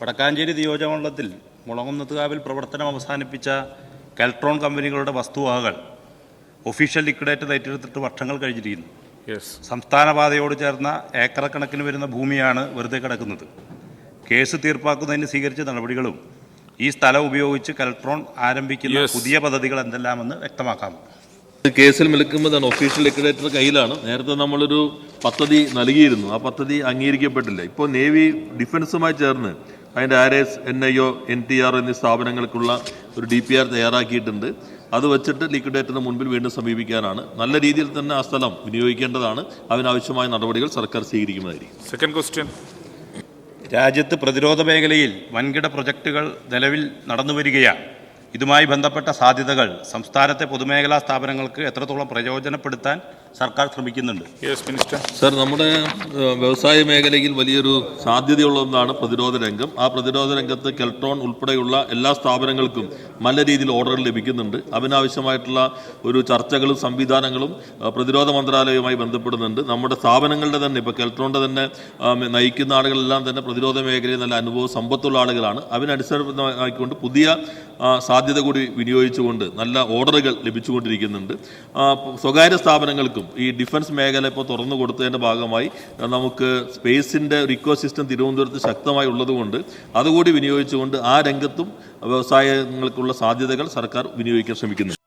വടക്കാഞ്ചേരി നിയോജകമണ്ഡലത്തിൽ മുളകുന്നത്തുകാവിൽ പ്രവർത്തനം അവസാനിപ്പിച്ച കെൽട്രോൺ കമ്പനികളുടെ വസ്തുവകകൾ ഒഫീഷ്യൽ ലിക്വിഡേറ്റർ ഏറ്റെടുത്തിട്ട് വർഷങ്ങൾ കഴിഞ്ഞിരിക്കുന്നു. സംസ്ഥാന പാതയോട് ചേർന്ന ഏക്കറക്കണക്കിന് വരുന്ന ഭൂമിയാണ് വെറുതെ കിടക്കുന്നത്. കേസ് തീർപ്പാക്കുന്നതിന് സ്വീകരിച്ച നടപടികളും ഈ സ്ഥലം ഉപയോഗിച്ച് കെൽട്രോൺ ആരംഭിക്കുന്ന പുതിയ പദ്ധതികൾ എന്തെല്ലാമെന്ന് വ്യക്തമാക്കാം. കേസിൽ നിൽക്കുമ്പോൾ ഒഫീഷ്യൽ ലിക്വിഡേറ്റർ കയ്യിലാണ്. നേരത്തെ നമ്മളൊരു പദ്ധതി നൽകിയിരുന്നു, ആ പദ്ധതി അംഗീകരിക്കപ്പെട്ടില്ല. ഇപ്പോൾ നേവി ഡിഫൻസുമായി ചേർന്ന് അതിൻ്റെ RS, NIO, NTR എന്നീ സ്ഥാപനങ്ങൾക്കുള്ള ഒരു DPR തയ്യാറാക്കിയിട്ടുണ്ട്. അത് വെച്ചിട്ട് ലിക്വിഡേറ്ററിന് മുൻപിൽ വീണ്ടും സമീപിക്കാനാണ്. നല്ല രീതിയിൽ തന്നെ ആ സ്ഥലം വിനിയോഗിക്കേണ്ടതാണ്. അതിനാവശ്യമായ നടപടികൾ സർക്കാർ സ്വീകരിക്കുന്നതായിരിക്കും. സെക്കൻഡ് ക്വസ്റ്റ്യൻ, രാജ്യത്ത് പ്രതിരോധ മേഖലയിൽ വൻകിട പ്രൊജക്ടുകൾ നിലവിൽ നടന്നുവരികയാണ്. ഇതുമായി ബന്ധപ്പെട്ട സാധ്യതകൾ സംസ്ഥാനത്തെ പൊതുമേഖലാ സ്ഥാപനങ്ങൾക്ക് എത്രത്തോളം പ്രയോജനപ്പെടുത്താൻ സർക്കാർ ശ്രമിക്കുന്നുണ്ട്? സർ, നമ്മുടെ വ്യവസായ മേഖലയിൽ വലിയൊരു സാധ്യതയുള്ള ഒന്നാണ് പ്രതിരോധ രംഗം. ആ പ്രതിരോധ രംഗത്ത് കെൽട്രോൺ ഉൾപ്പെടെയുള്ള എല്ലാ സ്ഥാപനങ്ങൾക്കും നല്ല രീതിയിൽ ഓർഡറുകൾ ലഭിക്കുന്നുണ്ട്. അതിനാവശ്യമായിട്ടുള്ള ഒരു ചർച്ചകളും സംവിധാനങ്ങളും പ്രതിരോധ മന്ത്രാലയവുമായി ബന്ധപ്പെടുന്നുണ്ട്. നമ്മുടെ സ്ഥാപനങ്ങളുടെ തന്നെ ഇപ്പോൾ കെൽട്രോണിൻ്റെ തന്നെ നയിക്കുന്ന ആളുകളെല്ലാം തന്നെ പ്രതിരോധ മേഖലയിൽ നല്ല അനുഭവ സമ്പത്തുള്ള ആളുകളാണ്. അതിനടിസ്ഥാനമാക്കിക്കൊണ്ട് പുതിയ സാധ്യത കൂടി വിനിയോഗിച്ചുകൊണ്ട് നല്ല ഓർഡറുകൾ ലഭിച്ചുകൊണ്ടിരിക്കുന്നുണ്ട്. സ്വകാര്യ സ്ഥാപനങ്ങൾക്കും ഈ ഡിഫൻസ് മേഖല ഇപ്പോൾ തുറന്നു കൊടുത്തതിൻ്റെ ഭാഗമായി നമുക്ക് സ്പേസിൻ്റെ ഒരു ഇക്കോസിസ്റ്റം തിരുവനന്തപുരത്ത് ശക്തമായി ഉള്ളതുകൊണ്ട് അതുകൂടി വിനിയോഗിച്ചുകൊണ്ട് ആ രംഗത്തും വ്യവസായങ്ങൾക്കുള്ള സാധ്യതകൾ സർക്കാർ വിനിയോഗിക്കാൻ ശ്രമിക്കുന്നു.